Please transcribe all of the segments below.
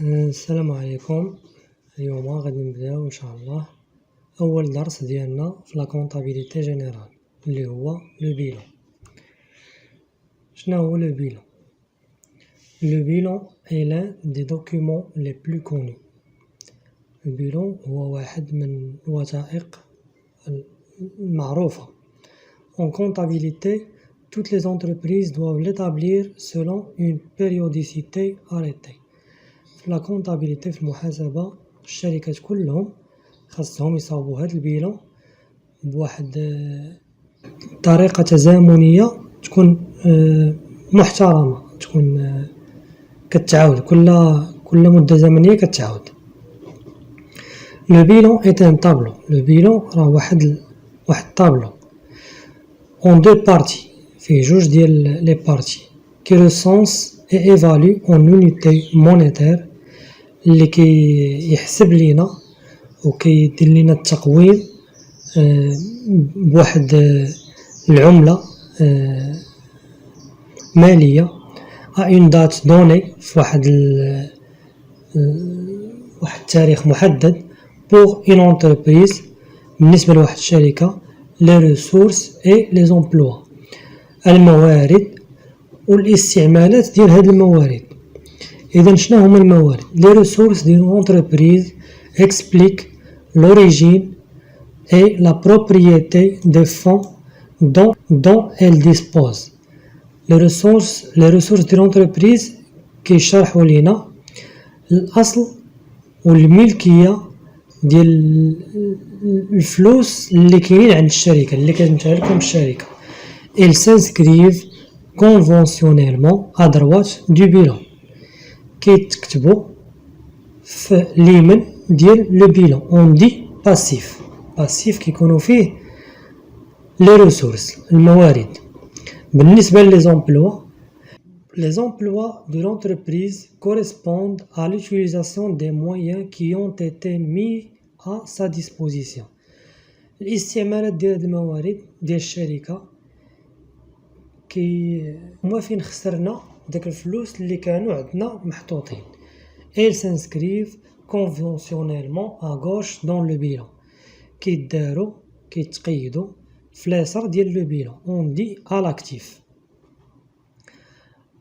السلام عليكم. اليوم غادي نبداو ان شاء الله اول درس ديالنا في لا كونطابيليتي جينيرال اللي هو لو بيلون. شنو هو لو بيلون؟ لو بيلون est l'un des documents les plus connus. لو بيلون هو واحد من الوثائق المعروفة. En comptabilité, toutes les entreprises doivent l'établir selon une périodicité arrêtée. في لا كونطابيليتي في المحاسبة الشركات كلهم خاصهم يصاوبوا هاد البيلون بواحد طريقة تزامنية تكون محترمة، تكون كتعاود كل مدة زمنية كتعاود. لو بيلون est un tableau. لو بيلون راه واحد طابلو en deux parties، فيه جوج ديال لي بارتي qui recense et évalue en unité monétaire اللي كيحسب لينا وكيدير لينا التقويم بواحد العملة مالية à une date donnée في واحد التاريخ محدد pour une entreprise بالنسبة لواحد الشركة les ressources et les emplois الموارد والاستعمالات ديال هاد الموارد. إذا شنو هما الموارد؟ les ressources d'une entreprise expliquent l'origine et la propriété des fonds dont elle dispose. les ressources ديال l'entreprise كيشرحوا لينا الأصل والملكية ديال الفلوس اللي كاينين عند الشركة اللي كتمتلكهم الشركة. ils s'inscrivent conventionnellement à droite du bilan. كيتكتبوا في اليمين ديال لو بيلون اون دي باسيف كيكونوا فيه لي ريسورس الموارد. بالنسبه لي زومبلوا de l'entreprise correspondent à l'utilisation des moyens qui ont été mis à sa disposition. الاستعمالات ديال هاد الموارد ديال الشركه هما فين خسرنا داك الفلوس اللي كانوا عندنا محطوطين. ils s'inscrivent conventionnellement à gauche dans le bilan. كيتقيدوا في اليسار ديال لو bilan. on dit à l'actif.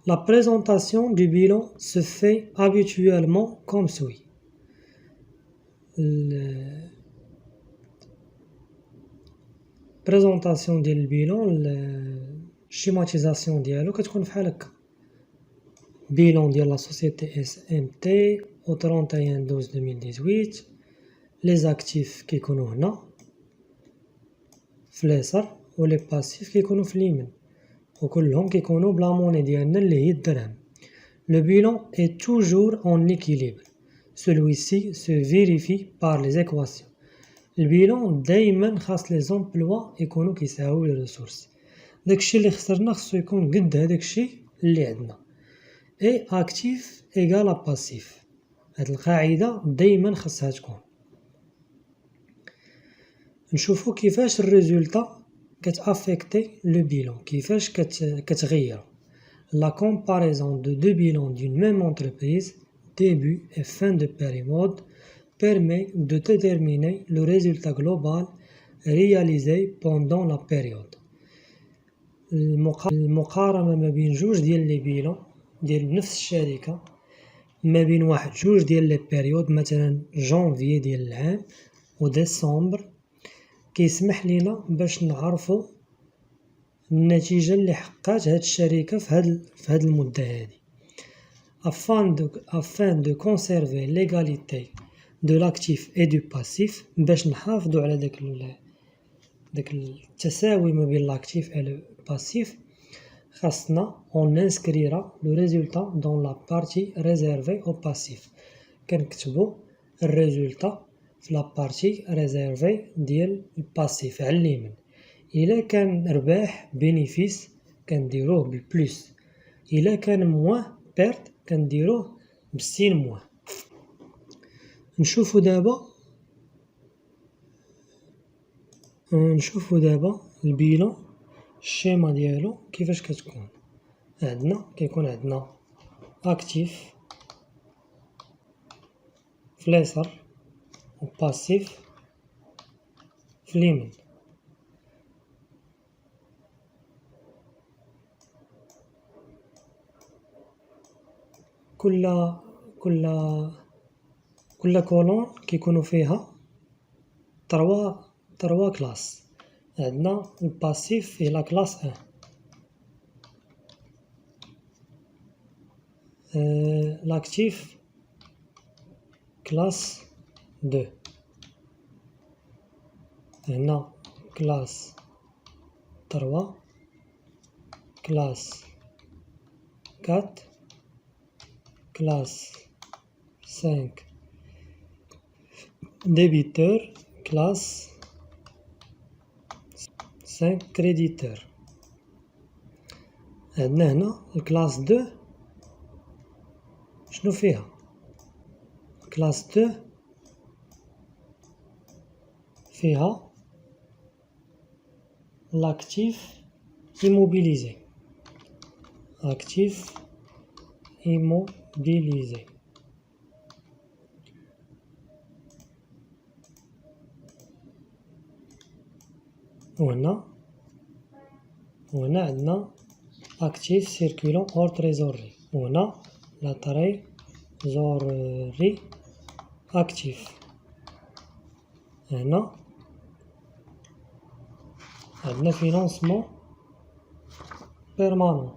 La présentation du bilan se fait habituellement comme suit. présentation ديال البيلون الشيماتيزاسيون ديالو كتكون بحال هكا. bilan ديال لا سوسيتي SMT au 31/12/2018. les actifs كيكونوا هنا في اليسار و لي باسيف كيكونوا في اليمين وكلهم كيكونوا بلا موني ديالنا اللي هي الدرهم. le bilan est toujours en équilibre. celui-ci se vérifie par les équations. البيلون دايما خاص لي زومبلوا يكونوا كيساويو لي ريسورس. داكشي اللي خسرنا خصو يكون قد هداكشي اللي عندنا. اي اكتيف ايغال باسيف. هاد القاعده دايما خاصها تكون. نشوفوا كيفاش الريزولطا كتافيكتي لو بيلون، كيفاش كتغير. لا كومباريزون دو دو بيلون d'une même entreprise début et fin de période permet de déterminer le résultat global réalisé pendant la période. المقارنة ما بين جوج ديال لي بيلون ديال نفس الشركة ما بين جوج ديال لي بيريود، مثلا جانفي ديال العام وديسمبر، كيسمح لينا باش نعرفوا النتيجة اللي حققات هاد الشركة في هاد المدة هادي. afin de conserver l'égalité de l'actif et du passif، باش نحافظوا على داك التساوي ما بين l'actif et le passif، خاصنا on inscrira le résultat dans la partie réservée au passif. كنكتبوا الريزولطا في لا بارتي ريزيرفي ديال الباسيف على اليمين. الا كان رباح بينيفيس كنديروه بالبلس، الا كان موان بيرت كنديروه بالسين موان. نشوفوا دابا البيلون الشيما ديالو كيفاش كتكون. كيكون عندنا اكتيف في اليسار و باسيف في اليمين. كل كولون كيكونوا فيها تروا كلاس. عندنا الباسيف فيه لا كلاس 1، لاكتيف كلاس 2، هنا كلاس 3، كلاس 4، كلاس 5 ديبيتور، كلاس 5 كريديتور. عندنا هنا الكلاس 2 شنو فيها؟ كلاس 2 فيها لاكتيف immobilisé، actif immobilisé. وهنا عندنا actif circulant hors trésorerie، وهنا لا trésorerie actif. هنا عندنا financement permanent،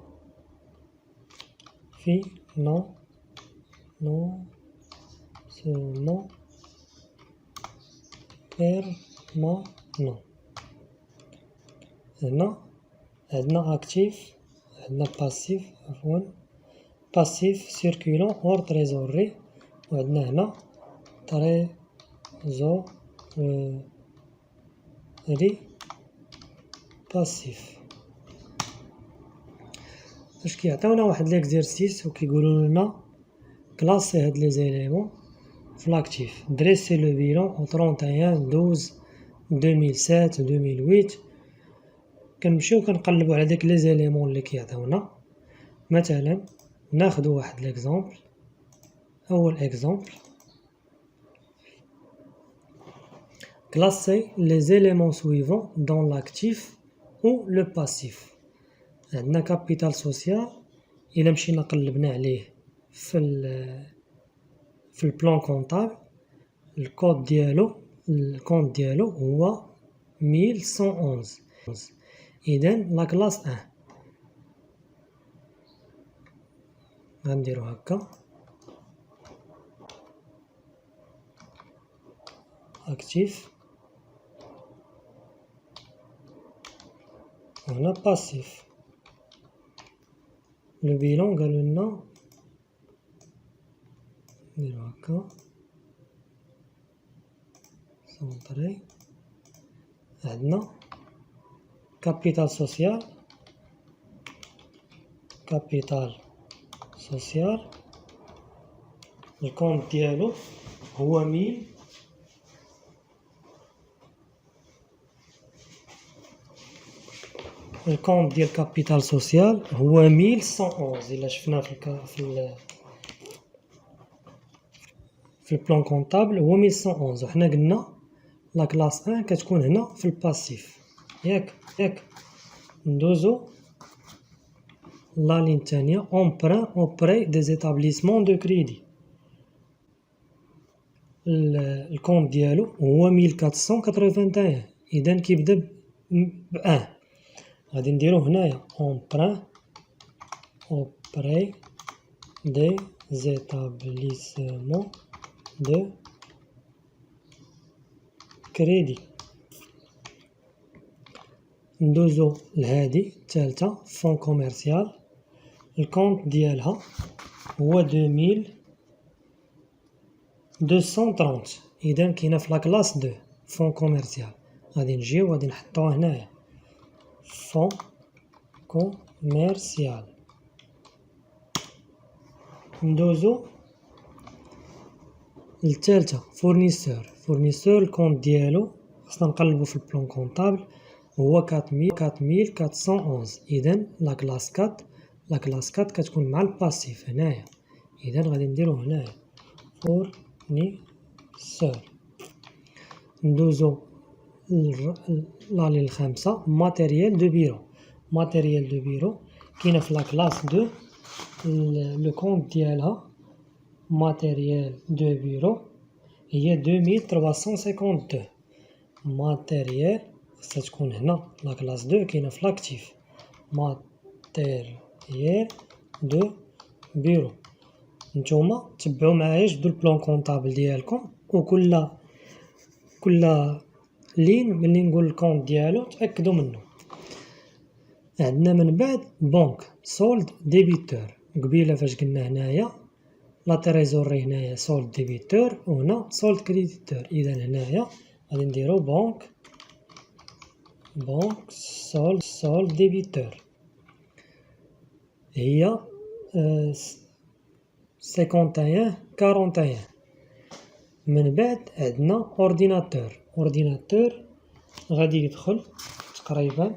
financement permanent. هنا عندنا actif، عندنا passif عفوا passif circulant hors trésorerie، وعندنا هنا trésorerie passif. باش كيعطيونا واحد ليكزيرسيس وكيقولوا لنا كلاسي هاد لي زيليمون في لاكتيف، دريسي لو بيلون او 31 12 2007 2008. كنمشيو كنقلبوا على داك لي زيليمون اللي كيعطيونا. مثلا ناخذوا واحد ليكزامبل. اول اكزامبل، classer les éléments suivants dans l'actif ou le passif. عندنا كابيتال سوسيال، الا مشينا قلبنا عليه في البلان كونطابل، الكود ديالو هو 1111. اذا لا كلاس 1 غنديرو هكا اكتيف، هنا باسيف. لو بيلون قالوا لنا نديرو هكا سونطري. عندنا كابيتال سوسيال، الكونت ديالو هو 1000. الكونت ديال كابيتال سوسيال هو 1111. الا شفنا في البلان كونطابل هو 1111، وحنا قلنا لا كلاس 1 كتكون هنا في الباسيف. ياك ندوزو لا لين الثانيه، امبران اوبري دي زيتابليسمون دو كريدي. الكونت ديالو هو 1481، اذا كيبدا ب 1. غادي نديرو هنايا emprunt auprès des établissements de crédit. ندوزو لهادي الثالثة فون كوميرسيال، الكونت ديالها هو 2230، اذا كاينه في لاكلاس 2 فون كوميرسيال. غادي نجيو غادي نحطوها هنايا فون كوميرسيال. ندوزو للثالثة فورنيسور، الكونت ديالو خصنا نقلبو في البلان كونطابل هو 4411. اذا لا كلاس 4 كتكون مع الباسيف هنايا، اذا غادي نديرو هنايا فورنيسور سور. ندوزو لالي الخامسة ماتيريال دو بيرو. ماتيريال دو بيرو كاينة في لا كلاس دو لو كونت ديالها ماتيريال دو بيرو هي 2352. ماتيريال خصها تكون هنا لا كلاس دو كاينة في لاكتيف ماتيريال دو بيرو. نتوما تبعو معايا جبدو البلان كونطابل ديالكم وكل لين ملي نقول الكونت ديالو تأكدوا منه. عندنا من بعد بنك سولد ديبيتور. قبيله فاش قلنا هنايا لا تريزوري هنايا سولد ديبيتور وهنا سولد كريديتور. اذا هنايا غادي نديرو بنك سولد ديبيتور هي 51 من بعد عندنا اورديناتور غادي يدخل تقريبا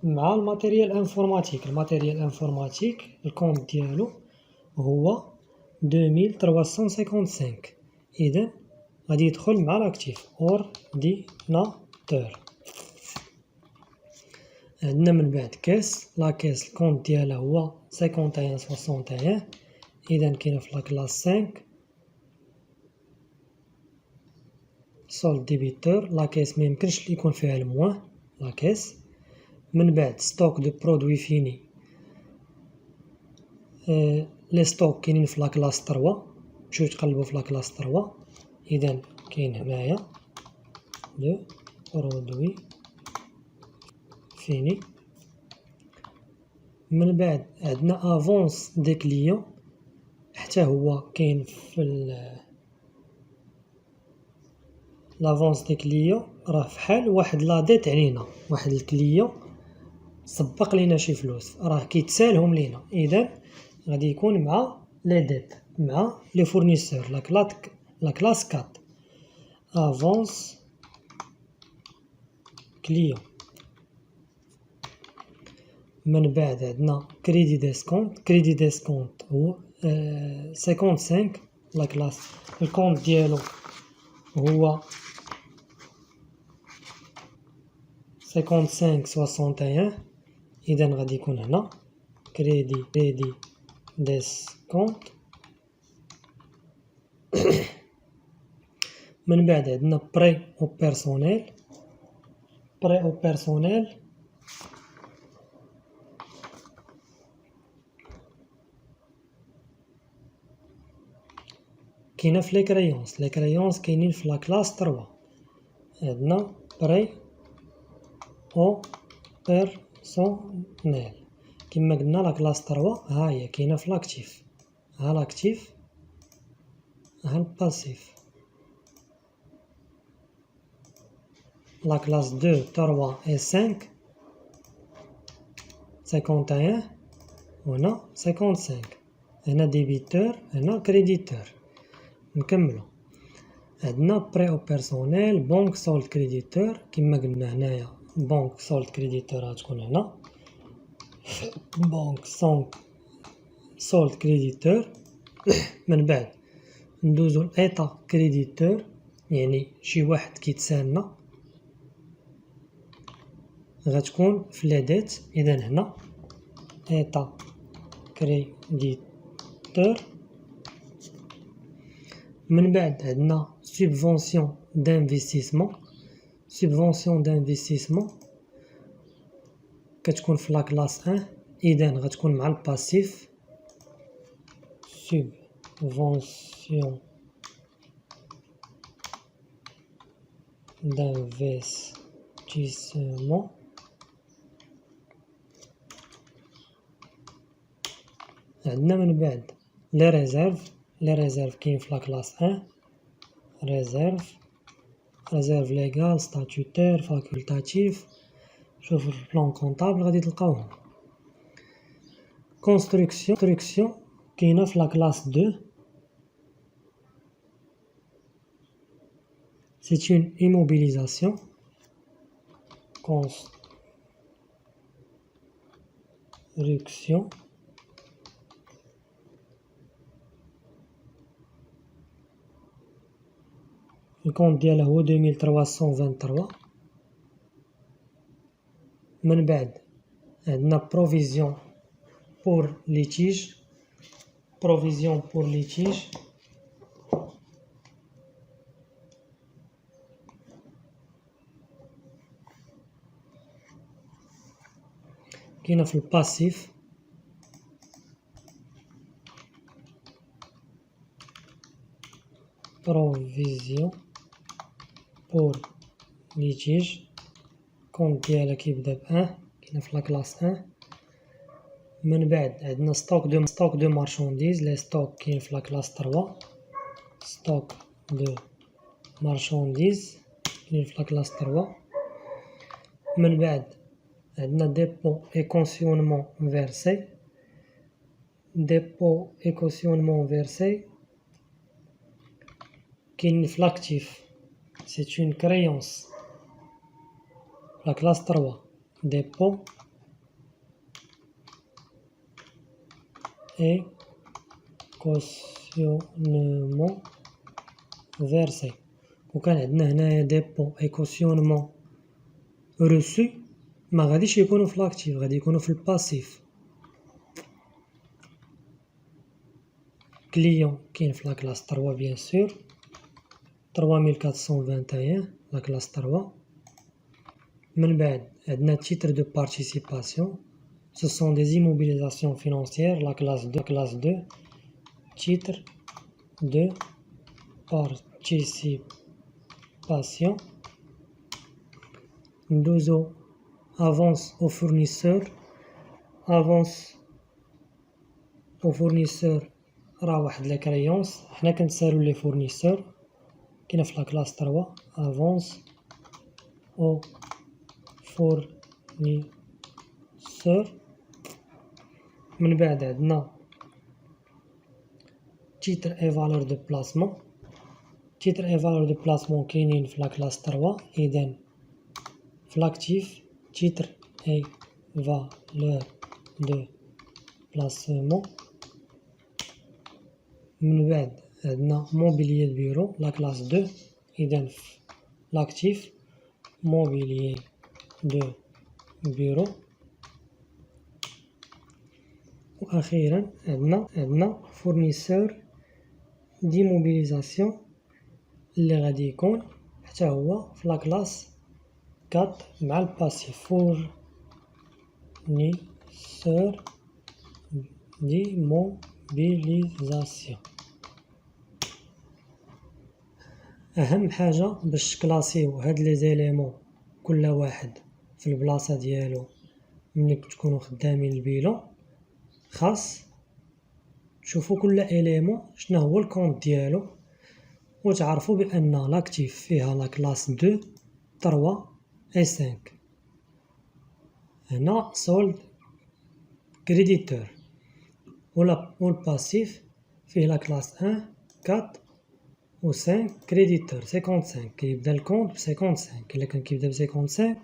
مع الماتيريال انفورماتيك الكونت ديالو هو 2355. اذا غادي يدخل مع لاكتيف اورديناتور. عندنا من بعد كاس لاكاس الكونت ديالها هو 5161. اذا كاينه في لاكلاس 5 سولد ديبيتور. لاكاس ما يمكنش يكون فيها الموان لاكاس. من بعد ستوك دو برودوي فيني لي ستوك كاينين في لاكلاس 3. مشيو تقلبوا في لاكلاس 3. اذا كاين هنايا دو برودوي فيني. من بعد عندنا افونس دي كليون حتى هو كاين في لافونس دي كليون راه فحال واحد لا ديت علينا واحد الكليون سبق لينا شي فلوس راه كيتسالهم لينا. اذا غادي يكون مع لي ديت مع لي فورنيسور لا كلاس 4 افونس كليون. من بعد عندنا كريدي ديسكونت هو 55 لا كلاس الكونت ديالو هو 5561. اذا غادي يكون هنا كريدي ديسكونت. من بعد عندنا بري او بيرسونيل كاينه في لي كريونس كاينين في لا كلاس 3. عندنا بري او بيرسونيل كما قلنا لا كلاس 3 ها هي كاينه في لاكتيف. ها لاكتيف ها الباسيف. لا كلاس 2 3 et 5 51 وهنا 55. هنا ديبيتور هنا كريديتور. نكملو عندنا بري او بيرسونيل بنك سولد كريديتور كما قلنا هنايا بنك سولد كريديتور غتكون هنا بنك سولد كريديتور. من بعد ندوزو لايطا كريديتور يعني شي واحد كيتسالنا غتكون في لي ديت. اذا هنا ايطا كريديتور. من بعد عندنا سوبفونسيون دانفستيسمون كتكون في لا كلاس 1. اذا غتكون مع الباسيف سوبفونسيون دانفستيسمون. عندنا من بعد لي ريزيرف كاين في لا كلاس 1 ريزيرف ليغال ستاتوتير فاكولتاتيف. شوفوا في البلان كونطابل غادي تلقاوهم. كونستركسيون كاينه في لا كلاس 2 c'est une immobilisation construction الكونت ديالها هو 2323. من بعد عندنا بروفيزيون بور ليتيج. بروفيزيون بور ليتيج كاينه في الباسيف. بروفيزيون بور ليتيج كونت ديالها كيبدا ب1 كاينه في لا كلاس 1. من بعد عندنا ستوك دو مارشانديز. لي ستوك كاين في لا كلاس 3. ستوك دو مارشانديز كاين في لا كلاس 3. من بعد عندنا ديبو اي كونسيونمون فيرسي. ديبو اي كونسيونمون فيرسي كاين في لاكتيف. سي اون كريونس لا كلاس 3. ديبو اي كوسيونمون فيرسي. وكان عندنا هنايا ديبو اي كوسيونمون روسو ما غاديش يكونوا في لاكتيف، غادي يكونوا في الباسيف. كليون كاين في لا كلاس 3 بيان سور. 3421 لا كلاس 3. من بعد عندنا تيتر دو بارتيسيباسيون. Ce sont des immobilisations financières, la classe 2. Titre de participation. 12. Avance au fournisseur. Avance au fournisseur راه واحد لا كريونس حنا كنتسالو لي فورنيسور كاينه في لا كلاس 3. Avance au fournisseur. من بعد عندنا تيتر اي فالور دو بلاسمون. تيتر اي فالور دو بلاسمون كاينين في لا كلاس 3. اذا في لاكتيف تيتر اي فالور دو بلاسمون. من بعد عندنا موبيليي دو بيرو لا كلاس 2. اذا في لاكتيف موبيليي دو بيرو. واخيرا عندنا فورنيسور ديموبيليزاسيون اللي غادي يكون حتى هو في لا كلاس 4 مع الباسيف. فورنيسور ديموبيليزاسيون. اهم حاجه باش كلاسيو هاد لي زيليمون كل واحد في البلاصه ديالو ملي تكونوا خدامين البيلون خاص تشوفوا كل اليمون شنو هو الكونت ديالو وتعرفوا بان لاكتيف فيها لا كلاس 2 3 اي 5. هنا سولد كريديتور والباسيف فيه لا كلاس 1 4 و 5 كريديتور 55. كيبدا الكونت ب 55. الا كان كيبدا ب 55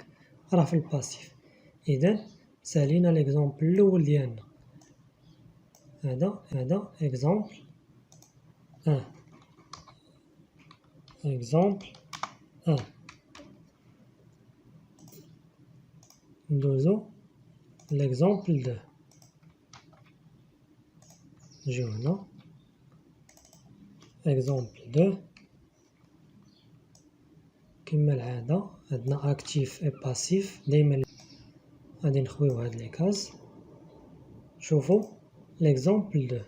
راه في الباسيف. اذا سالينا ليكزامبل الاول ديالنا. هذا اكزامبل 1. اكزامبل 1. ندوزو ليكزامبل 2. نجيو هنا اكزامبل 2. كما العاده عندنا اكتيف اي باسيف. دائما غادي نخويو هاد لي كاز. شوفوا l'exemple 2.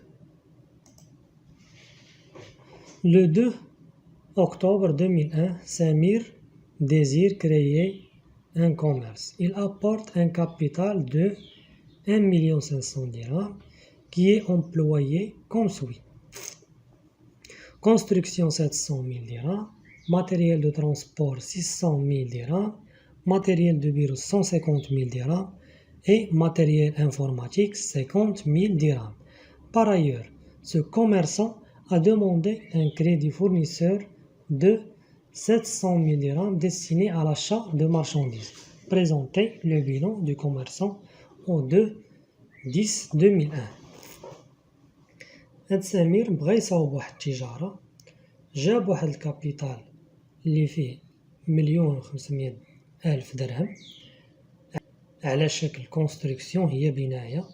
Le 2 octobre 2001, Samir désire créer un commerce. Il apporte un capital de 1 500 000 dirhams qui est employé comme suit. Construction 700 000 dirhams, matériel de transport 600 000 dirhams, matériel de bureau 150 000 dirhams et matériel informatique 50 000 dirhams. Par ailleurs, ce commerçant a demandé un crédit fournisseur de 700 000 dirhams destiné à l'achat de marchandises. Présentez le bilan du commerçant au 2/10/2001. هاد سمير بغا يصاوب واحد التجارة، جاب واحد الكابيتال اللي فيه 1,500,000 درهم على شكل كونستركسيون، هي بناية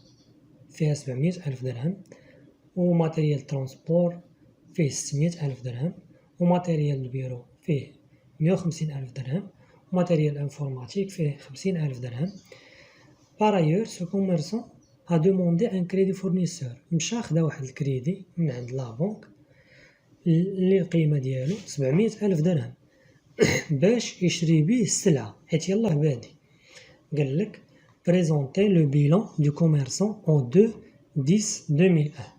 فيها 700,000 درهم، وماتيريال ترونسبور فيه 600,000 درهم، وماتيريال البيرو فيه 150,000 درهم، وماتيريال انفورماتيك فيه 50,000 درهم. Par ailleurs, ce commerçant a demandé un crédit fournisseur. مشى خدا واحد الكريدي من عند لا بنك اللي القيمة ديالو 700,000 درهم باش يشري بيه السلعة، حيت يلاه بادي. قالك présenter le bilan du commerçant en 2/10/2001.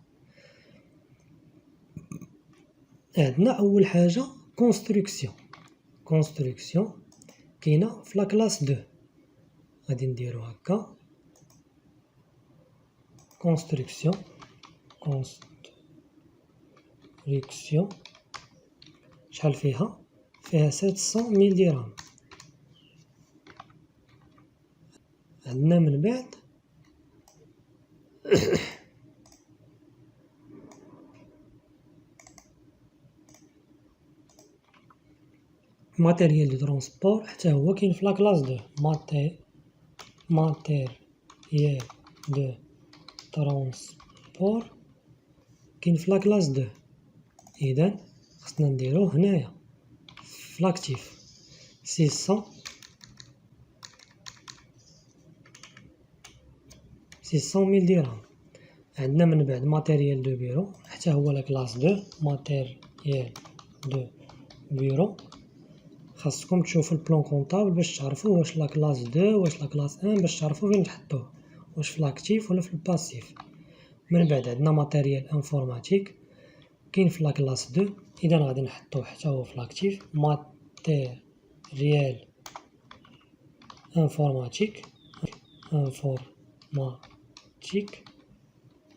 عندنا أول حاجة كونستركسيون كاينة في لاكلاس 2. غادي نديرو هكا كونستركسيون شحال فيها 700,000 درهم. عندنا من بعد ماتيريال دو ترونسبور، حتى هو كاين في لاكلاس 2. ماتيريال دو ترونسبور كاين في لاكلاس 2. إذا خصنا نديروه هنايا في لاكتيف 600,000 درهم. عندنا من بعد ماتيريال دو بيرو، حتى هو لاكلاس 2. ماتيريال دو بيرو خاصكم تشوفوا البلان كونطابل باش تعرفوا واش لاكلاس 2 واش لاكلاس 1، باش تعرفوا فين تحطوه، واش في لاكتيف ولا في الباسيف. من بعد عندنا ماتيريال انفورماتيك كاين في لاكلاس 2، اذا غادي نحطوه حتى هو في لاكتيف. ماتيريال انفورماتيك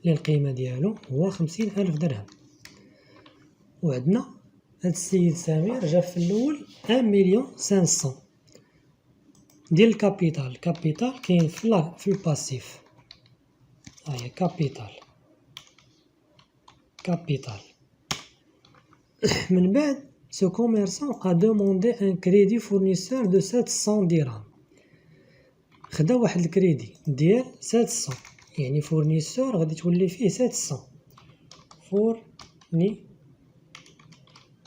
اللي القيمة ديالو هو 50,000 درهم. وعندنا هاد السيد سمير جاب في الاول 1,500,000 ديال الكابيتال كاين في الباسيف. هاهي كابيتال. من بعد ce commerçant a demandé un crédit fournisseur de 700 درهم. خدا واحد الكريدي ديال 700، يعني فورنيسور غادي تولي فيه 700.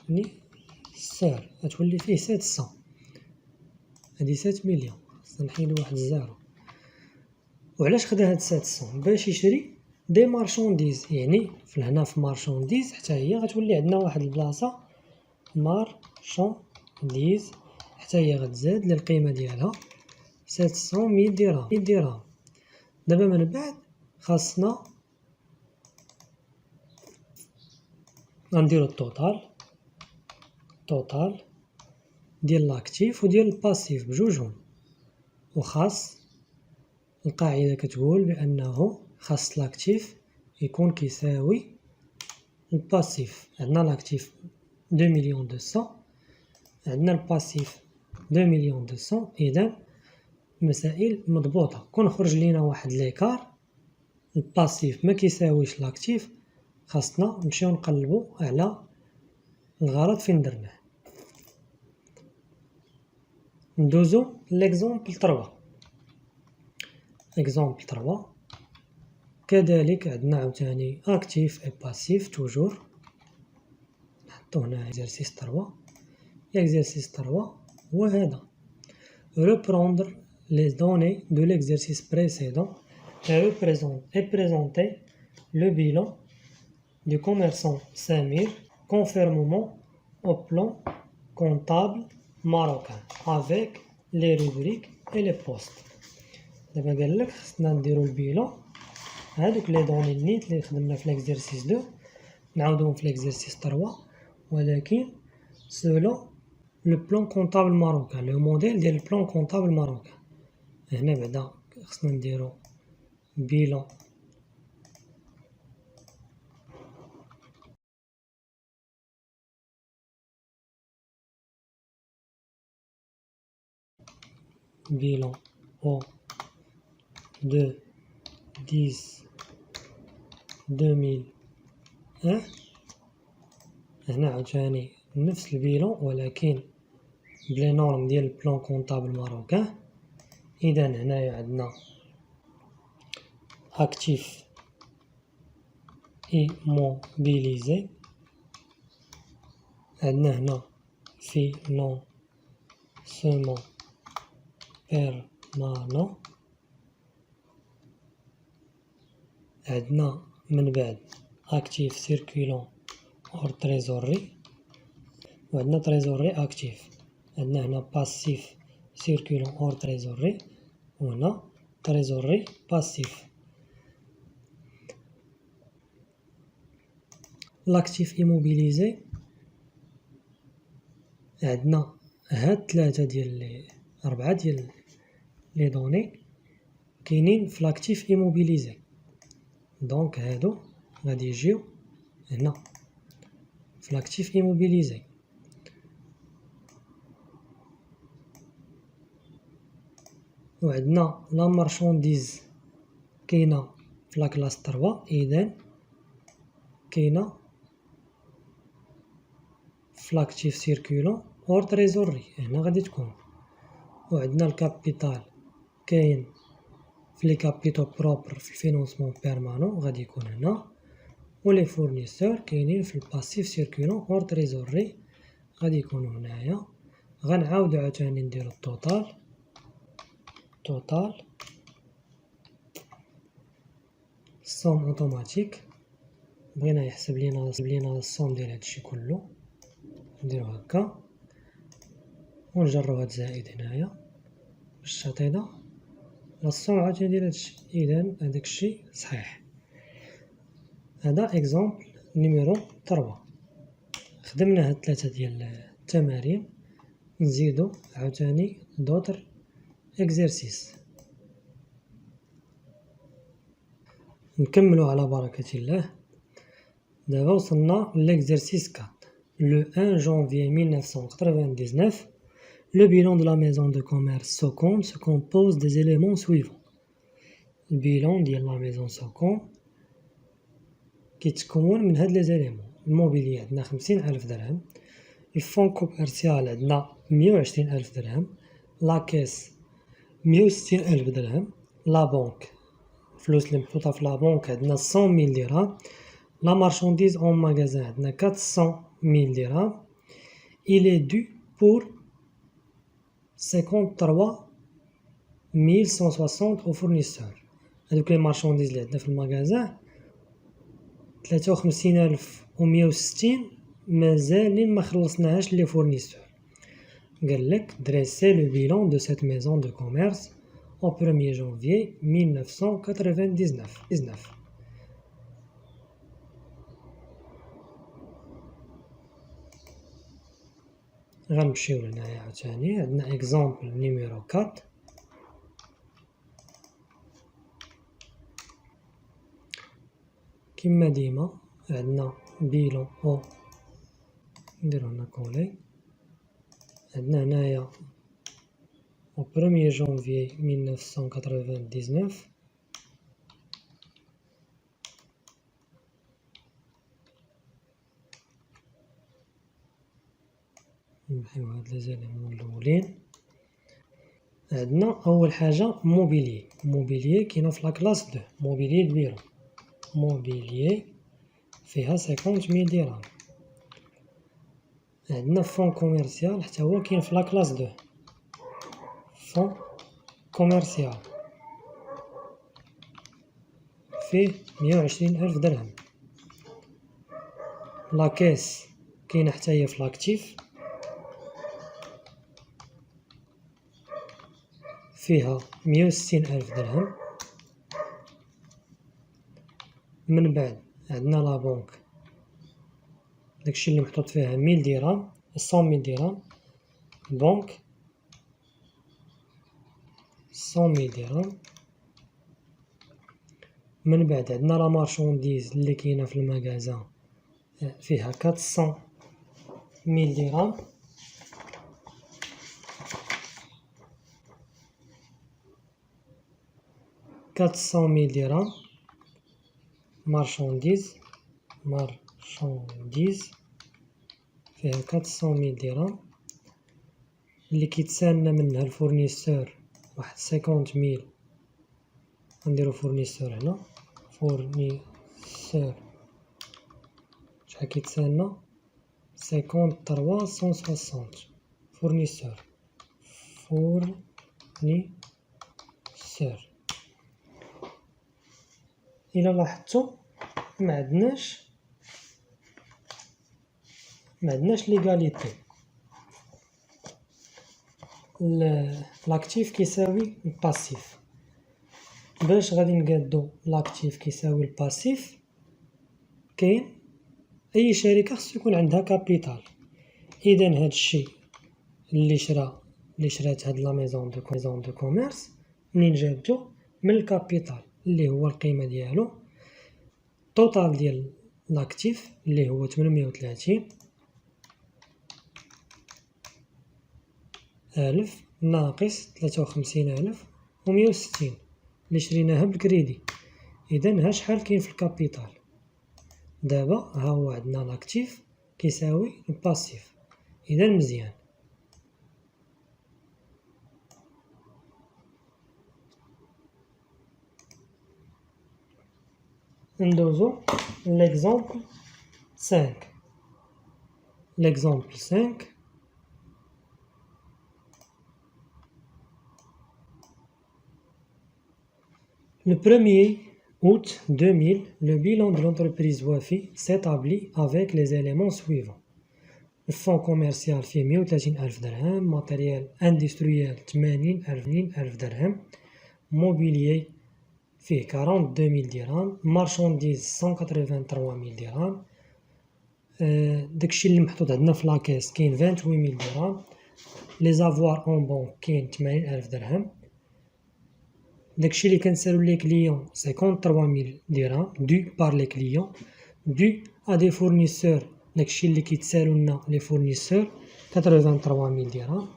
فورنيسور غتولي فيه 700، هادي 7 مليون، خصنا نحيدو واحد الزيرو. وعلاش خدا هاد 700؟ باش يشري دي مارشونديز، يعني هنا في مارشونديز حتى هي غتولي عندنا واحد البلاصة مارشونديز، حتى هي غتزاد للقيمة ديالها 700,000 درهم. دابا من بعد خاصنا غنديرو التوتال ديال لاكتيف وديال الباسيف بجوجهم. وخاص القاعدة كتقول بأنه خاص لاكتيف يكون كيساوي الباسيف. عندنا لاكتيف 2,200,000، عندنا الباسيف 2,200,000. إذا مسائل مضبوطة. كون خرج لينا واحد ليكار الباسيف ما كيساويش لاكتيف، خاصنا نمشيو نقلبو على الغرض فين درناه. ندوزو ليكزومبل 3. اكزومبل 3 كذلك عندنا عاوتاني اكتيف اي باسيف توجور. نحطو هنا اكزرسيس 3. الاكزرسيس 3 هو هذا: reprendre les données de l'exercice précédent et présenter le bilan du commerçant Samir conformément au plan comptable marocain avec les rubriques et les postes. دابا قالك خصنا نديرو البيلون، هادوك لي دوني نيت اللي خدمنا في ليكزرسيس 2 نعاودوهم في ليكزرسيس 3، ولكن سولو لو بلان كونطابل ماروكان، لو موديل ديال البلان كونطابل ماروكان. هنا بعدا خصنا نديرو بيلون او 2/10/2001. هنا عاوتاني نفس البيلون ولكن بلي نورم ديال البلان كونطابل ماروكان. اذا هنايا عندنا اكتيف ايموبيليزي، عندنا هنا فينونسمون بيرمانون، عندنا من بعد اكتيف سيركولون اور تريزوري، وعندنا تريزوري اكتيف. عندنا هنا باسيف سيركولون اور تريزوري، وهنا تريزوري باسيف. لاكتيف ايموبيليزي عندنا هاد أربعة ديال لي دوني كاينين في لاكتيف ايموبيليزي، دونك هادو غادي يجيو هنا في لاكتيف ايموبيليزي. وعندنا لا مارشونديز كاينه في لاكلاس 3، اذا كاينه في لاكتيف سيركولون اور تريزوري، هنا غادي تكون. وعندنا الكابيتال كاين في لي كابيتو بروبر في الفينونسمون بيرمانون، غادي يكون هنا. ولي فورنيسور كاينين في الباسيف سيركولون اور تريزوري، غادي يكونوا هنايا. غنعاودو عاوتاني نديرو التوتال الصوم اوتوماتيك. بغينا يحسب لينا الصوم ديال هادشي كله، نديرو هكا ونجرو هاد زائد هنايا باش تعطينا الصوم عاوتاني ديال هادشي. اذا هداك الشيء صحيح. هذا اكزومبل نيميرو 3. خدمنا هاد 3 ديال التمارين، نزيدو عاوتاني دوطر اكزرسيس. نكملو على بركة الله. دابا وصلنا لl'exercice 4. Le 1 janvier 1999, le bilan de la maison de commerce Socom se compose des éléments suivants. Le bilan de la maison Socom كيتكون من هاد لي زيليمون. الموبيلي عندنا 50,000 درهم، الفون كوميرسيال عندنا 120,000 درهم، لاكيس 160,000 درهم، لا بنك الفلوس اللي محطوطة في لا بنك عندنا 100,000 درهم، لا مارشانديز اون ماغازان عندنا 400,000 درهم. il est dû pour 53,160 au fournisseur. هادوك لي مارشانديز اللي عندنا في الماغازان 53,160 مازالين ما خلصناهاش لي فورنيسور. قال لك dresser le bilan de cette maison de commerce au 1er janvier 1999. غنمشيو لهنايا عاوتاني. عندنا اكزومبل نيميرو 4. كما ديما عندنا بيلون او، نديرو هنا كولي. عندنا هنايا au 1er janvier 1999 نمحيو هاد لي زيليمون الاولين. عندنا اول حاجه موبيليي كاينه في لاكلاس 2، موبيليي البيرو. موبيليي فيها 50,000 درهم. عندنا فون كوميرسيال حتى هو كاين في لاكلاس 2، فون كوميرسيال فيه 120,000 درهم. لاكيس كاينه حتى هي في لاكتيف، فيها 160,000 درهم. من بعد عندنا لا بنك، داكشي اللي محطوط فيها 1000 درهم، 100,000 درهم. بنك 100,000 درهم. من بعد عندنا لا مارشونديز اللي كاينه في المغازان فيها 400,000 درهم. مارشونديز فيها 400,000 درهم. اللي كيتسالنا منها الفورنيسور واحد 50,000. غنديرو فورنيسور هنا، فورنيسور شحال كيتسالنا 53,160. فورنيسور إلا لاحظتو معندناش ليغاليتي. لاكتيف كيساوي الباسيف. باش غادي نقادو لاكتيف كيساوي الباسيف، كاين اي شركه خصو يكون عندها كابيتال. اذا هاد الشيء اللي شرات هاد لا ميزون دو كوميرس منين جابتو؟ من الكابيتال اللي هو القيمه ديالو توتال ديال لاكتيف اللي هو 830,000 ناقص 53,160 اللي شريناها بالكريدي. اذا ها شحال كاين في الكابيتال. دابا ها هو عندنا لاكتيف كيساوي الباسيف. اذا مزيان. ندوزو l'exemple 5. L'exemple 5. Le 1er août 2000, le bilan de l'entreprise Wafi s'établit avec les éléments suivants. Le fonds commercial fait 130,000 dirhams, matériel industriel 80,000 dirhams, mobilier fait 42,000 dirhams, marchandises 183,000 dirhams. داكشي اللي محطوط عندنا في لاكاس كاين 28,000 درهم. لي زافوار اون بونك كاين 80,000 درهم. داكشي اللي كنسالو لي كليون 53,000 درهم دو بار لي كليون دو ا دي فورنيسور. داكشي اللي كيتسالو لنا لي فورنيسور 83,000 درهم.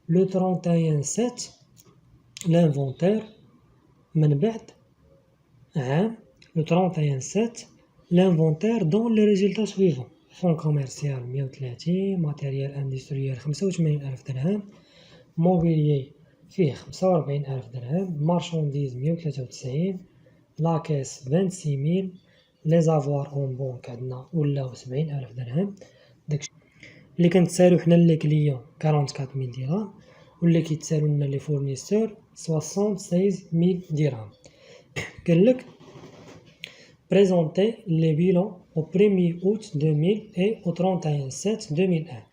لو 31/7 لانفونتير من بعد عام. لو 31/7 l'inventaire donne les résultats suivants. Fonds commercial 130, matériel industriel 85,000 dirhams, mobilier فيه 45,000 درهم, marchandises 193, la caisse 26,000, les avoirs en banque عندنا ولاو 70,000 درهم. داكشي اللي كنتسالو حنا لي كليون 44,000 درهم واللي كيتسالو لنا لي فورنيسور 76,000 درهم. قالك présenter les bilans au 1er août 2000 et au 31/7 2001.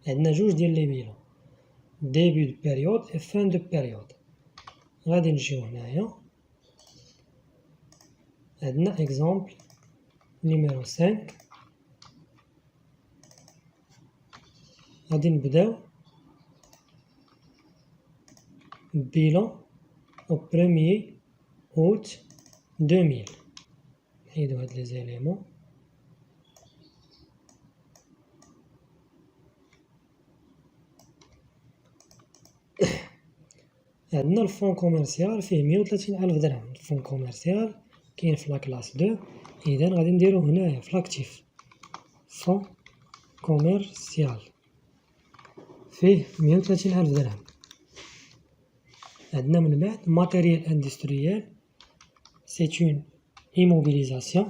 عندنا جوج ديال لي بيلون début de période et fin de période. غادي نجيو هنايا عندنا exemple numéro 5. غادي نبداو bilan au 1er août 2000. نحيدو هاد لي زيليمون. عندنا الفون كوميرسيال فيه 130,000 درهم. الفون كوميرسيال كاين في لاكلاس 2. اذا غادي نديرو هنايا في لاكتيف فون كوميرسيال فيه 130,000 درهم. عندنا من بعد ماتيريال اندستريال سي اون immobilisation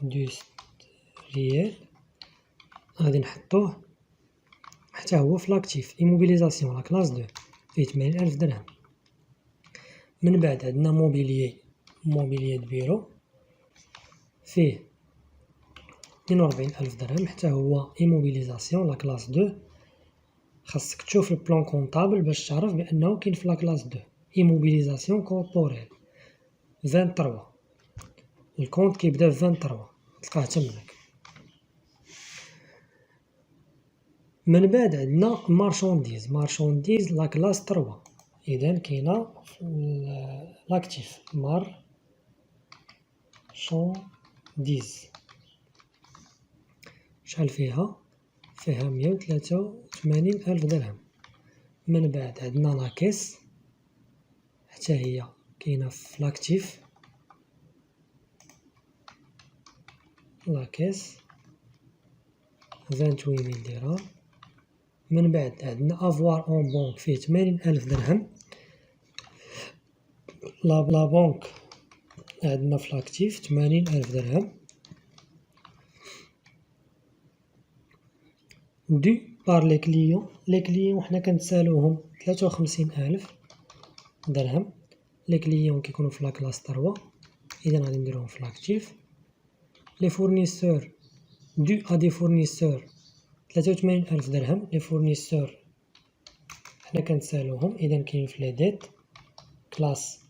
industrielle. غادي نحطوه حتى هو في لاكتيف immobilisation لا كلاس 2 فيه 80,000 درهم. من بعد عندنا موبيليي دو بيرو فيه 42,000 درهم حتى هو immobilisation لا كلاس 2. خاصك تشوف البلان كونطابل باش تعرف بانه كاين في لا كلاس 2 immobilisation corporelle 23. الكونت كيبدا ب 23 تلقاه تماك. من بعد عندنا مارشانديز لا كلاس 3. اذا كاينه لاكتيف مارشانديز شحال فيها 183,000 درهم. من بعد عندنا لاكيس حتى هي كاينه في لاكتيف لاكيس 28,000 درهم. من بعد عندنا افوار اون بونك فيه 80,000 درهم. لا بونك عندنا في لاكتيف 80,000 درهم. دو بار لي كليون حنا كنتسالوهم 53,000 درهم. لي كليون كيكونوا في لاكلاس 3 اذا غادي نديروهم في لاكتيف. لي فورنيسور دو ا دي فورنيسور 83,000 درهم. لي فورنيسور حنا كنتسالوهم اذا كاين في لي ديت كلاس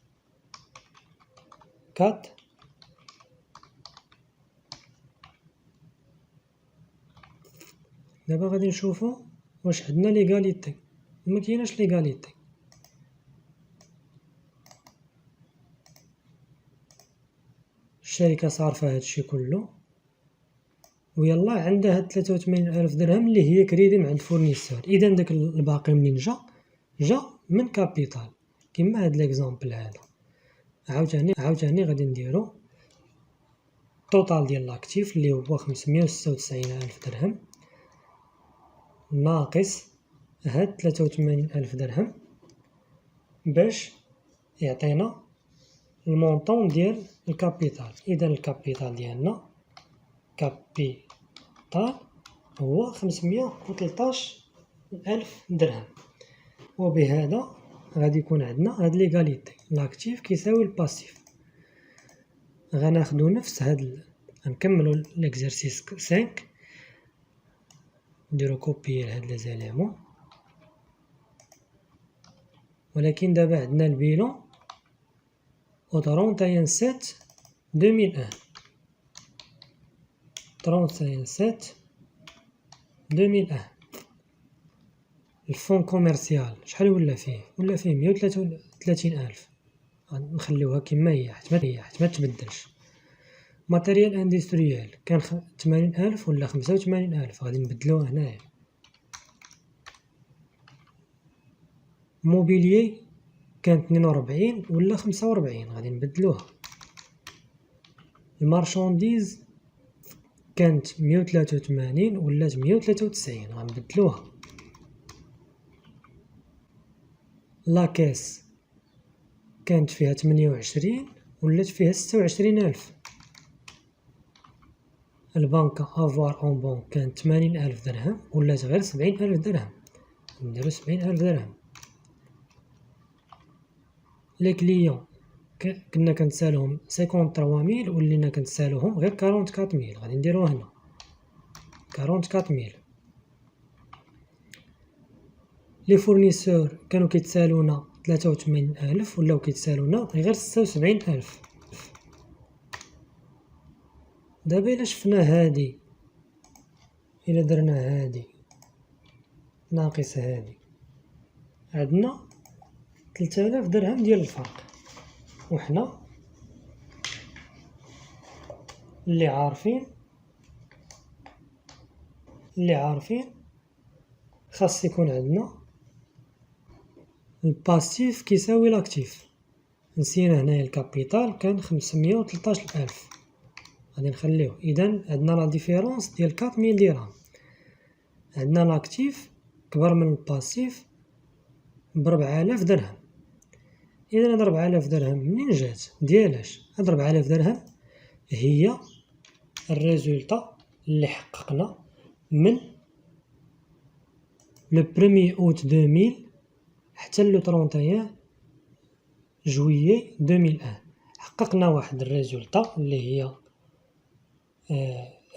4. دابا غادي نشوفو واش عندنا ليغاليتي. ما كايناش ليغاليتي. الشركه صارفه هادشي كله ويلا عندها هاد 83,000 درهم اللي هي كريدي مع الفورنيسور. اذا داك الباقي منين جا من كابيتال كيما هاد ليكزامبل هذا. عاوتاني غادي نديرو التوتال ديال لاكتيف اللي هو 596,000 درهم ناقص هاد 83,000 درهم باش يعطينا المونطون ديال الكابيتال. اذا الكابيتال ديالنا كابيتال هو 513,000 درهم. وبهذا غادي يكون عندنا هاد ليغاليتي. لاكتيف كيساوي الباسيف. غناخدو نفس هاد غنكملو ليكزارسيس 5. نديرو كوبيي لهاد لي زاليمون ولكن دابا عندنا البيلون au 31/7/2001. 31/7/2001. الفون كوميرسيال شحال ولا فيه 133,000. غنخليوها كما هي حتى ما تبدلش. ماتيريال اندستريال كان 80,000 ولا 85,000 غادي نبدلوه هنايا. موبيليي كانت 42 ولا 45 غادي نبدلوها. المارشانديز كانت 183 ولا 193 غنبدلوها. لاكاس كانت فيها 28 ولات فيها 26,000. البنكة افوار اون بونك كانت 80,000 درهم ولات غير 70,000 درهم. نديرو 70,000 درهم. لي كليون كنا كنتسالوهم 53,000 ولينا كنتسالوهم غير 44,000 غادي نديروه هنا 44,000. لي فورنيسور كانوا كيتسالونا 83,000 ولاو كيتسالونا غير 76,000. دابا الا شفنا هادي الا درنا هادي ناقص هادي عندنا 3000 درهم ديال الفرق. وحنا اللي عارفين خاص يكون عندنا الباسيف كيساوي لاكتيف. نسينا هنايا الكابيتال كان 513,000 غادي نخليوه. اذا عندنا لا ديفيرونس ديال 4,000 درهم. عندنا لاكتيف كبر من الباسيف ب4,000 درهم. اذا هاد 4,000 درهم منين جات ديالاش؟ هاد 4,000 درهم هي الريزولطا اللي حققنا من لو 1 اوت 2000 حتى لو 31 جويي 2001. حققنا واحد الريزولطا اللي هي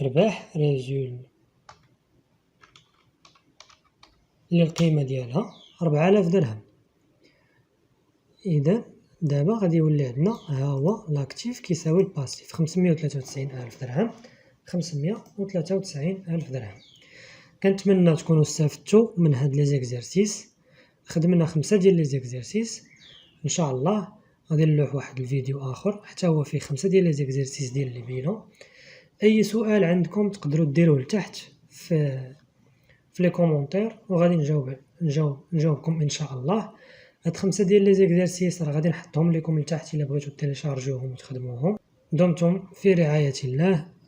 رباح اللي القيمة ديالها 4,000 درهم. اذا دابا غادي يولي عندنا ها هو لاكتيف كيساوي الباسيف 593,000 درهم 593,000 درهم. كنتمنى تكونوا استفدتوا من هاد لي زيكزارسيس. خدمنا 5 ديال لي زيكزارسيس. ان شاء الله غادي نلوح واحد الفيديو اخر حتى هو فيه 5 ديال لي زيكزارسيس ديال لي بيلون. اي سؤال عندكم تقدروا ديروه لتحت في لي كومونتير وغادي نجاوبكم ان شاء الله. هاد 5 ديال لي زيكزارسيس راه غادي نحطهم لكم لتحت الا بغيتو تيليشارجيوهم وتخدموهم. دمتم في رعاية الله.